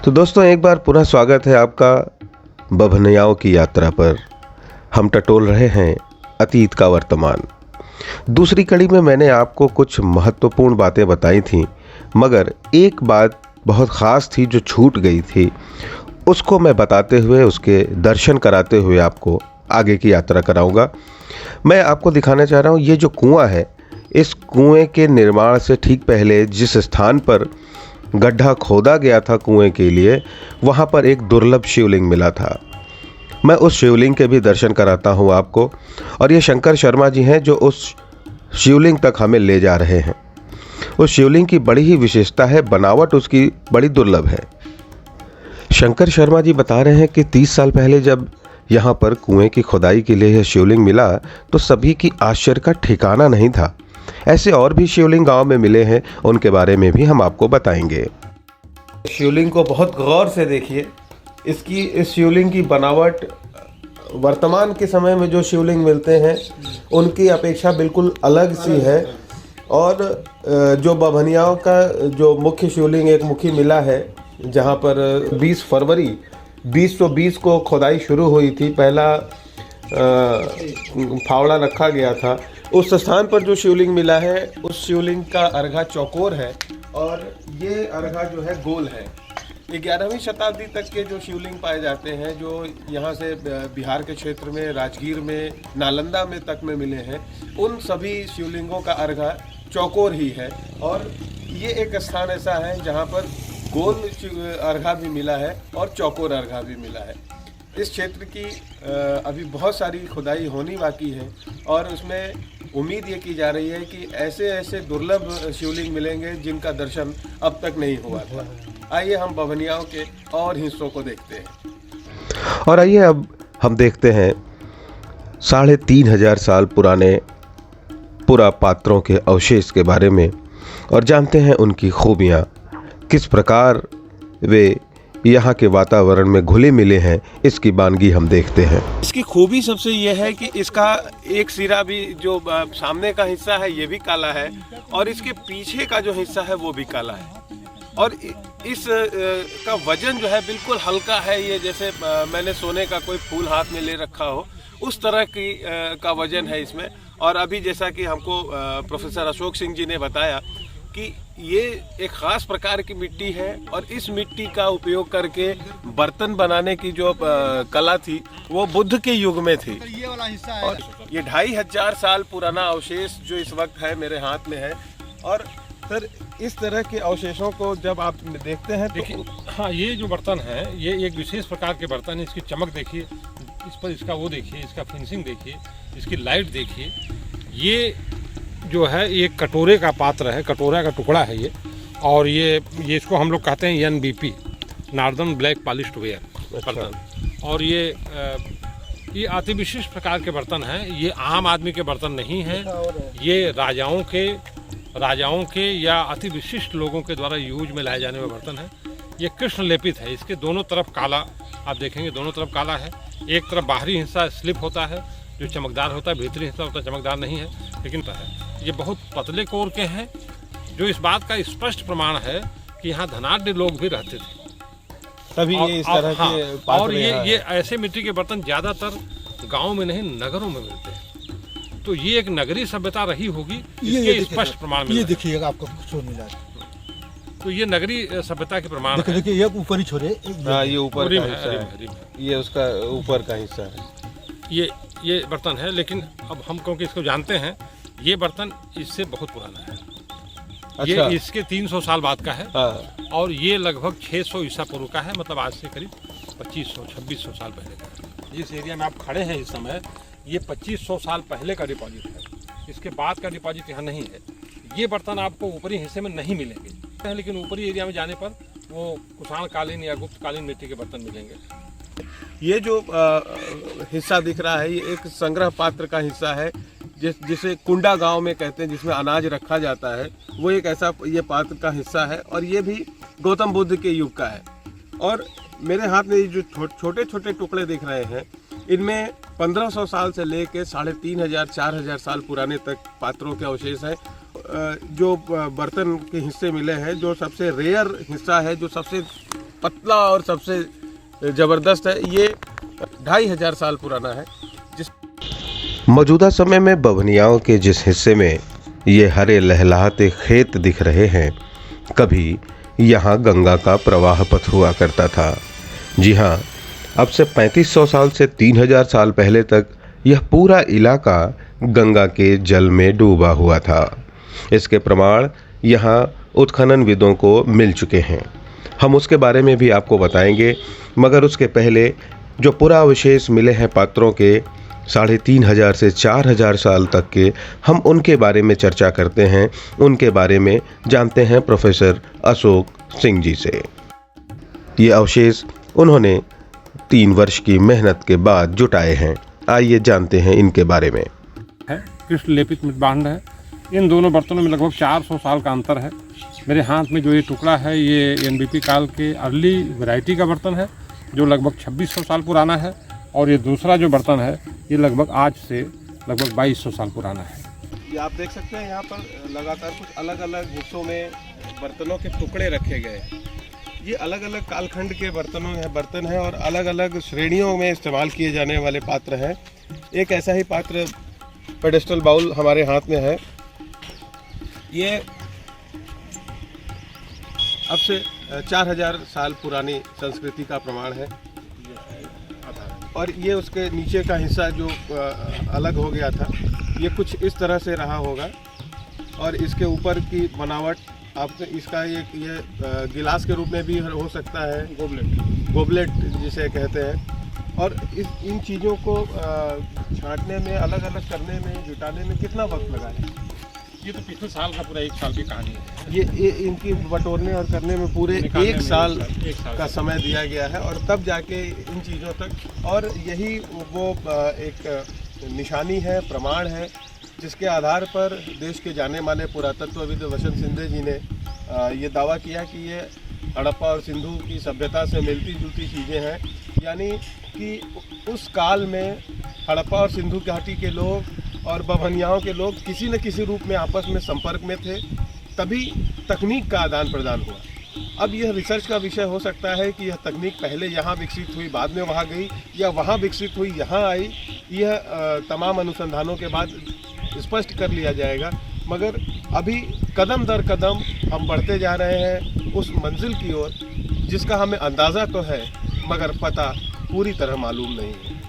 तो दोस्तों एक बार पुनः स्वागत है आपका बभनियाओं की यात्रा पर। हम टटोल रहे हैं अतीत का वर्तमान। दूसरी कड़ी में मैंने आपको कुछ महत्वपूर्ण बातें बताई थीं, मगर एक बात बहुत ख़ास थी जो छूट गई थी। उसको मैं बताते हुए, उसके दर्शन कराते हुए आपको आगे की यात्रा कराऊंगा। मैं आपको दिखाना चाह रहा हूँ ये जो कुआं है, इस कुएं के निर्माण से ठीक पहले जिस स्थान पर गड्ढा खोदा गया था कुएं के लिए, वहाँ पर एक दुर्लभ शिवलिंग मिला था। मैं उस शिवलिंग के भी दर्शन कराता हूँ आपको। और ये शंकर शर्मा जी हैं जो उस शिवलिंग तक हमें ले जा रहे हैं। उस शिवलिंग की बड़ी ही विशेषता है, बनावट उसकी बड़ी दुर्लभ है। शंकर शर्मा जी बता रहे हैं कि 30 साल पहले जब यहाँ पर कुएं की खुदाई के लिए यह शिवलिंग मिला तो सभी की आश्चर्य का ठिकाना नहीं था। ऐसे और भी शिवलिंग गांव में मिले हैं, उनके बारे में भी हम आपको बताएंगे। शिवलिंग को बहुत गौर से देखिए। इस शिवलिंग की बनावट वर्तमान के समय में जो शिवलिंग मिलते हैं उनकी अपेक्षा बिल्कुल अलग सी है। और जो बभनियाओं का जो मुख्य शिवलिंग एक मुखी मिला है, जहां पर 20 फरवरी 2020 को खुदाई शुरू हुई थी, पहला फावड़ा रखा गया था। उस स्थान पर जो शिवलिंग मिला है, उस शिवलिंग का अर्घा चौकोर है और ये अर्घा जो है गोल है। 11वीं शताब्दी तक के जो शिवलिंग पाए जाते हैं, जो यहाँ से बिहार के क्षेत्र में, राजगीर में, नालंदा में तक में मिले हैं, उन सभी शिवलिंगों का अर्घा चौकोर ही है। और ये एक स्थान ऐसा है जहाँ पर गोल अर्घा भी मिला है और चौकोर अर्घा भी मिला है। इस क्षेत्र की अभी बहुत सारी खुदाई होनी बाकी है और उसमें उम्मीद ये की जा रही है कि ऐसे ऐसे दुर्लभ शिवलिंग मिलेंगे जिनका दर्शन अब तक नहीं हुआ था। आइए हम बभनियाओं के और हिस्सों को देखते हैं। और आइए अब हम देखते हैं 3500 साल पुराने पुरा पात्रों के अवशेष के बारे में और जानते हैं उनकी खूबियाँ, किस प्रकार वे यहाँ के वातावरण में घुले मिले हैं। इसकी बानगी हम देखते हैं। इसकी खूबी सबसे यह है कि इसका एक सिरा भी, जो सामने का हिस्सा है, ये भी काला है और इसके पीछे का जो हिस्सा है वो भी काला है। और इस का वजन जो है बिल्कुल हल्का है। ये जैसे मैंने सोने का कोई फूल हाथ में ले रखा हो, उस तरह की का वजन है इसमें। और अभी जैसा कि हमको प्रोफेसर अशोक सिंह जी ने बताया कि ये एक ख़ास प्रकार की मिट्टी है और इस मिट्टी का उपयोग करके बर्तन बनाने की जो कला थी वो बुद्ध के युग में थी। ये वाला हिस्सा है। और ये 2500 साल पुराना अवशेष जो इस वक्त है मेरे हाथ में है। और सर, इस तरह के अवशेषों को जब आप देखते हैं तो हाँ, ये जो बर्तन है ये एक विशेष प्रकार के बर्तन है। इसकी चमक देखिए, इस पर इसका वो देखिए, इसका फिनिशिंग देखिए, इसकी लाइट देखिए। ये जो है एक कटोरे का पात्र है, कटोरा का टुकड़ा है ये। और ये इसको हम लोग कहते हैं NBP, northern black polished where बर्तन। और ये अति विशिष्ट प्रकार के बर्तन हैं। ये आम आदमी के बर्तन नहीं हैं, ये राजाओं के या अति विशिष्ट लोगों के द्वारा यूज में लाए जाने वाले बर्तन है। ये कृष्ण लेपित है। इसके दोनों तरफ काला, आप देखेंगे दोनों तरफ काला है। एक तरफ बाहरी हिस्सा स्लिप होता है जो चमकदार होता है, भीतरी हिस्सा होता है चमकदार नहीं है, लेकिन ये बहुत पतले कोर के हैं, जो इस बात का स्पष्ट प्रमाण है कि यहाँ धनाढ्य लोग भी रहते थे तभी ये इस तरह के पात्र। और ये ऐसे मिट्टी के बर्तन ज़्यादातर गांव में नहीं, नगरों में मिलते हैं। तो ये एक नगरी सभ्यता रही होगी, इसके स्पष्ट प्रमाण मिला। ये देखिएगा, आपको कुछ मिला। तो ये नगरी सभ्यता के प्रमाण है। देखिए ये ऊपर ही छोड़े, ये ऊपर का हिस्सा है, ये उसका ऊपर का हिस्सा है। ये बर्तन है। लेकिन अब हम क्योंकि इसको जानते हैं, ये बर्तन इससे बहुत पुराना है। अच्छा। ये इसके 300 साल बाद का है। हाँ। और ये लगभग 600 ईसा पूर्व का है, मतलब आज से करीब 2500-2600 साल पहले का है। जिस एरिया में आप खड़े हैं इस समय, ये 2500 साल पहले का डिपॉजिट है। इसके बाद का डिपॉजिट यहाँ नहीं है। ये बर्तन आपको ऊपरी हिस्से में नहीं मिलेंगे, लेकिन ऊपरी एरिया में जाने पर वो कुषाण कालीन या गुप्त कालीन मिट्टी के बर्तन मिलेंगे। ये जो हिस्सा दिख रहा है, ये एक संग्रह पात्र का हिस्सा है, जिसे कुंडा गांव में कहते हैं, जिसमें अनाज रखा जाता है। वो एक ऐसा ये पात्र का हिस्सा है और ये भी गौतम बुद्ध के युग का है। और मेरे हाथ में ये जो छोटे छोटे टुकड़े दिख रहे हैं, इनमें 1500 साल से लेके 3500-4000 साल पुराने तक पात्रों के अवशेष हैं। जो बर्तन के हिस्से मिले हैं, जो सबसे रेयर हिस्सा है, जो सबसे पतला और सबसे ज़बरदस्त है। ये 2500 साल पुराना है। मौजूदा समय में बभनियाओं के जिस हिस्से में ये हरे लहलहाते खेत दिख रहे हैं, कभी यहाँ गंगा का प्रवाह पथ हुआ करता था। जी हाँ, अब से 3500 साल से 3000 साल पहले तक यह पूरा इलाका गंगा के जल में डूबा हुआ था। इसके प्रमाण यहाँ उत्खननविदों को मिल चुके हैं। हम उसके बारे में भी आपको बताएंगे, मगर उसके पहले जो पुरावशेष मिले हैं पात्रों के 3500 से 4000 साल तक के, हम उनके बारे में चर्चा करते हैं, उनके बारे में जानते हैं प्रोफेसर अशोक सिंह जी से। ये अवशेष उन्होंने 3 वर्ष की मेहनत के बाद जुटाए हैं। आइए जानते हैं इनके बारे में। कृष्ण लेपित मृदभांड है। इन दोनों बर्तनों में लगभग 400 साल का अंतर है। मेरे हाथ में जो ये टुकड़ा है, ये एनबीपी काल के अर्ली वैरायटी का बर्तन है, जो लगभग 2600 साल पुराना है। और ये दूसरा जो बर्तन है, ये लगभग आज से लगभग 2200 साल पुराना है। ये आप देख सकते हैं, यहाँ पर लगातार कुछ अलग अलग हिस्सों में बर्तनों के टुकड़े रखे गए। ये अलग अलग कालखंड के बर्तन हैं और अलग अलग श्रेणियों में इस्तेमाल किए जाने वाले पात्र हैं। एक ऐसा ही पात्र पेडेस्टल बाउल हमारे हाथ में है। ये अब से 4000 साल पुरानी संस्कृति का प्रमाण है। और ये उसके नीचे का हिस्सा जो अलग हो गया था, ये कुछ इस तरह से रहा होगा। और इसके ऊपर की बनावट आपको इसका ये गिलास के रूप में भी हो सकता है, गोबलेट जिसे कहते हैं। और इन चीज़ों को छांटने में, अलग अलग करने में, जुटाने में कितना वक्त लगा है? ये तो पिछले साल का पूरा 1 साल की कहानी है। ये इनकी बटोरने और करने में पूरे 1 साल का समय दिया गया है, और तब जाके इन चीज़ों तक। और यही वो एक निशानी है, प्रमाण है, जिसके आधार पर देश के जाने माने पुरातत्वविद वसंत सिंधे जी ने ये दावा किया कि ये हड़प्पा और सिंधु की सभ्यता से मिलती जुलती चीज़ें हैं। यानी कि उस काल में हड़प्पा और सिंधु घाटी के लोग और बभनियाओं के लोग किसी न किसी रूप में आपस में संपर्क में थे, तभी तकनीक का आदान प्रदान हुआ। अब यह रिसर्च का विषय हो सकता है कि यह तकनीक पहले यहाँ विकसित हुई, बाद में वहाँ गई, या वहाँ विकसित हुई, यहाँ आई। यह तमाम अनुसंधानों के बाद स्पष्ट कर लिया जाएगा। मगर अभी कदम दर कदम हम बढ़ते जा रहे हैं उस मंजिल की ओर, जिसका हमें अंदाज़ा तो है, मगर पता पूरी तरह मालूम नहीं है।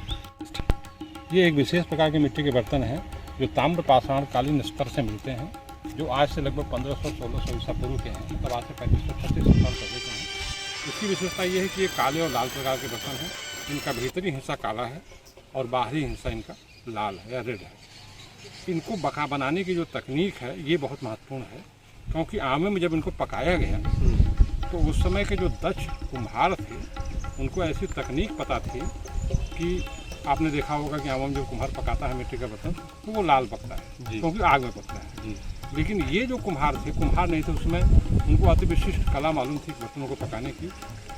ये एक विशेष प्रकार के मिट्टी के बर्तन हैं, जो ताम्र पाषाण कालीन स्तर से मिलते हैं, जो आज से लगभग 1500-1600 ईसा पूर्व के हैं, मतलब आज से 3500-3600 साल पहले के हैं। इसकी विशेषता ये है कि ये काले और लाल प्रकार के बर्तन हैं। इनका भीतरी हिस्सा काला है और बाहरी हिस्सा इनका लाल है या रेड है। इनको बनाने की जो तकनीक है, ये बहुत महत्वपूर्ण है, क्योंकि आमे में जब इनको पकाया गया तो उस समय के जो दक्ष कुम्हार थे, उनको ऐसी तकनीक पता थी कि आपने देखा होगा कि आम जो कुम्हार पकाता है मिट्टी का बर्तन, तो वो लाल पकता है, क्योंकि आग में पकता है। लेकिन ये जो कुम्हार नहीं थे उसमें, उनको अति विशिष्ट कला मालूम थी बर्तनों को पकाने की।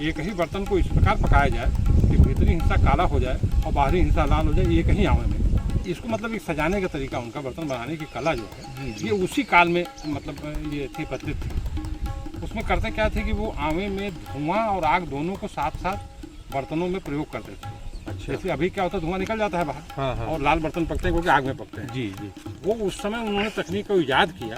एक ही बर्तन को इस प्रकार पकाया जाए कि भीतरी हिस्सा काला हो जाए और बाहरी हिस्सा लाल हो जाए, एक ही आमे में। इसको मतलब एक सजाने का तरीका, उनका बर्तन बनाने की कला जो है, ये उसी काल में मतलब ये थी, प्रचलित थी। उसमें करते क्या थे कि वो आमे में धुआं और आग दोनों को साथ साथ बर्तनों में प्रयोग करते थे। अच्छा। जैसे अभी क्या होता है, धुआं निकल जाता है बाहर। हाँ। और लाल बर्तन पकते हैं क्योंकि आग में पकते हैं। जी। वो उस समय उन्होंने तकनीक को ईजाद किया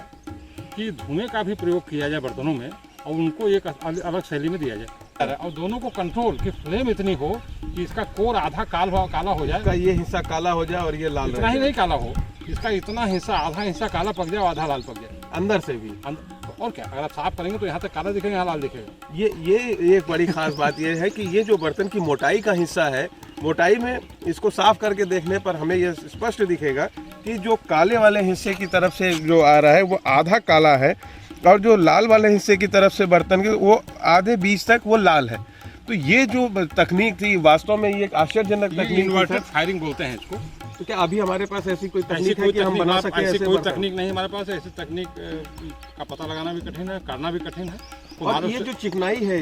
कि धुएं का भी प्रयोग किया जाए बर्तनों में, और उनको एक अलग शैली में दिया जाए, और दोनों को कंट्रोल की फ्लेम इतनी हो कि इसका कोर आधा काला हो जाए, ये हिस्सा काला हो जाए और ये लाल। इतना ही नहीं काला हो, इसका इतना हिस्सा, आधा हिस्सा काला पक जाए और आधा लाल पक जाए अंदर से भी। और क्या, अगर आप साफ करेंगे तो यहाँ तक काला दिखेगा, यहाँ लाल दिखेगा। ये एक बड़ी खास बात ये है कि ये जो बर्तन की मोटाई का हिस्सा है, मोटाई में इसको साफ करके देखने पर हमें यह स्पष्ट दिखेगा कि जो काले वाले हिस्से की तरफ से जो आ रहा है वो आधा काला है, और जो लाल वाले हिस्से की तरफ से बर्तन के वो आधे बीच तक वो लाल है। तो ये जो तकनीक थी, वास्तव में ये एक आश्चर्यजनक तकनीक। इन्वर्टेड फायरिंग बोलते हैं इसको। तो क्या अभी हमारे पास ऐसी कोई तकनीक है कि हम बना सकें? ऐसी कोई तकनीक नहीं हमारे पास। ऐसी तकनीक का पता लगाना भी कठिन है, करना भी कठिन है। और ये जो चिकनाई है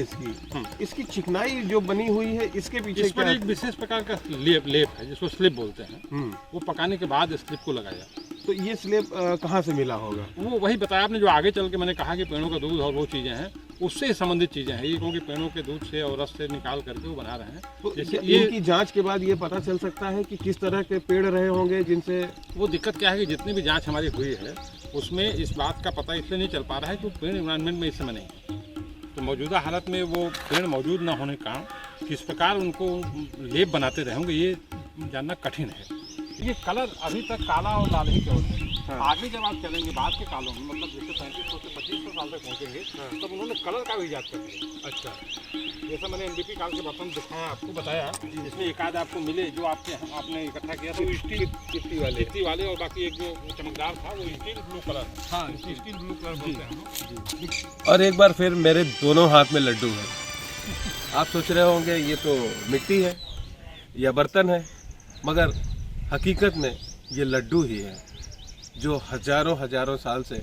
इसकी चिकनाई जो बनी हुई है, इसके पीछे क्या? एक विशेष प्रकार का लेप है, जिसको स्लिप बोलते हैं। वो पकाने के बाद स्लिप को लगाया। तो ये स्लिप कहाँ से मिला होगा? वो वही बताया आपने, जो आगे चल के मैंने कहा कि पेड़ों का दूध और वो चीज़ें हैं, उससे संबंधित चीज़ें हैं ये, क्योंकि पेड़ों के दूध से और रस से निकाल करके वो बना रहे हैं। तो जैसे इनकी जांच के बाद ये पता चल सकता है कि किस तरह के पेड़ रहे होंगे जिनसे वो दिक्कत क्या है कि जितनी भी जांच हमारी हुई है उसमें इस बात का पता इसलिए नहीं चल पा रहा है कि पेड़ इन्वायरमेंट में इस समय नहीं है। तो मौजूदा हालत में वो पेड़ मौजूद न होने के कारण किस प्रकार उनको लेप बनाते रहे होंगे ये जानना कठिन है। ये कलर अभी तक काला और लाल ही केवल है। हाँ। आगे जब आप चलेंगे बाद के कालों में, मतलब जैसे 3500 से 2500 साल तक पहुँचेंगे तब उन्होंने कलर का भी इजाद कर दिया। अच्छा जैसा मैंने एनडीपी काल के बर्तन दिखाया आपको बताया, जिसमें एक आध आपको मिले जो आपने इकट्ठा किया था स्टील गिट्टी वाले और बाकी एक जो चमकदार था वो स्टील ब्लू कलर है। हाँ, स्टील ब्लू कलर बोलते हैं हम लोग। और एक बार फिर मेरे दोनों हाथ में लड्डू हैं। आप सोच रहे होंगे ये तो मिट्टी है या बर्तन है, मगर हकीकत में ये लड्डू ही है जो हजारों साल से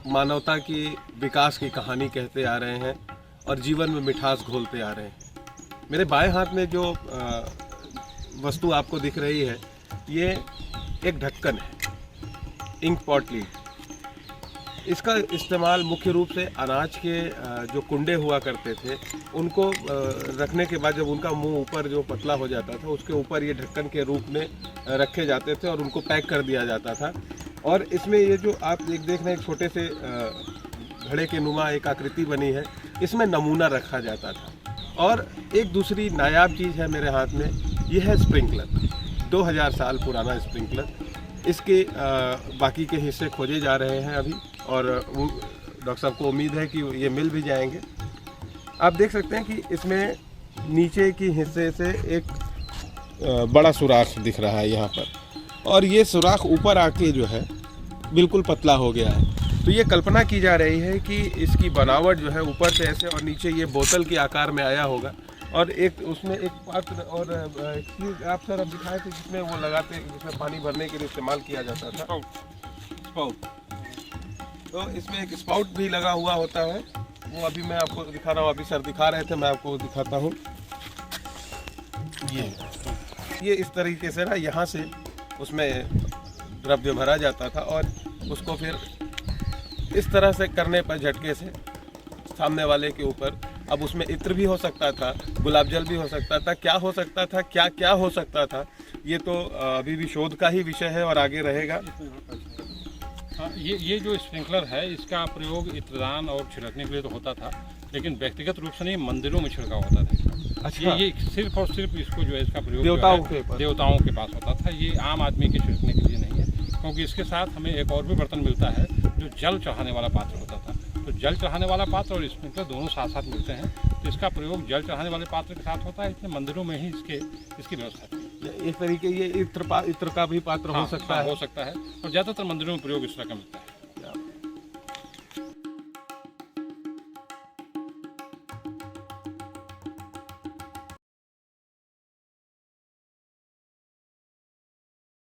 मानवता की विकास की कहानी कहते आ रहे हैं और जीवन में मिठास घोलते आ रहे हैं। मेरे बाएं हाथ में जो वस्तु आपको दिख रही है ये एक ढक्कन है, इंक पॉट लीड। इसका इस्तेमाल मुख्य रूप से अनाज के जो कुंडे हुआ करते थे उनको रखने के बाद जब उनका मुंह ऊपर जो पतला हो जाता था उसके ऊपर ये ढक्कन के रूप में रखे जाते थे और उनको पैक कर दिया जाता था। और इसमें ये जो आप देख रहे हैं एक छोटे से घड़े के नुमा एक आकृति बनी है, इसमें नमूना रखा जाता था। और एक दूसरी नायाब चीज़ है मेरे हाथ में, ये है स्प्रिंकलर। 2000 साल पुराना स्प्रिंकलर। इसके बाकी के हिस्से खोजे जा रहे हैं अभी और डॉक्टर साहब को उम्मीद है कि ये मिल भी जाएंगे। आप देख सकते हैं कि इसमें नीचे की हिस्से से एक बड़ा सुराख दिख रहा है यहाँ पर, और ये सुराख ऊपर आके जो है बिल्कुल पतला हो गया है। तो ये कल्पना की जा रही है कि इसकी बनावट जो है ऊपर से ऐसे और नीचे ये बोतल के आकार में आया होगा। और एक उसमें एक पात्र और चीज़ आप सर अब दिखाए थे जिसमें वो लगाते, जिसमें पानी भरने के लिए इस्तेमाल किया जाता था, स्पाउट। तो इसमें एक स्पाउट भी लगा हुआ होता है, वो अभी मैं आपको दिखा रहा हूँ। अभी सर दिखा रहे थे, मैं आपको दिखाता हूँ। ये इस तरीके से ना यहाँ से उसमें द्रव्य भरा जाता था और उसको फिर इस तरह से करने पर झटके से सामने वाले के ऊपर, अब उसमें इत्र भी हो सकता था, गुलाब जल भी हो सकता था, क्या हो सकता था, क्या क्या हो सकता था, ये तो अभी भी शोध का ही विषय है और आगे रहेगा। हाँ, ये जो स्प्रिंकलर है इसका प्रयोग इत्रदान और छिड़कने के लिए तो होता था, लेकिन व्यक्तिगत रूप से नहीं मंदिरों में छिड़काव होता था। अच्छा। ये सिर्फ और सिर्फ इसको जो है इसका प्रयोग देवताओं के पास होता था। ये आम आदमी के छिड़कने के लिए नहीं है, क्योंकि इसके साथ हमें एक और भी बर्तन मिलता है जो जल चढ़ाने वाला पात्र होता था। तो जल चढ़ाने वाला पात्र और स्प्रिंकलर दोनों साथ साथ मिलते हैं, तो इसका प्रयोग जल चढ़ाने वाले पात्र के साथ होता है, इसलिए मंदिरों में ही इसकी व्यवस्था थी। एक तरीके ये इत्र का भी पात्र हो सकता है। और ज़्यादातर मंदिरों में प्रयोग इस तरह का मिलता है।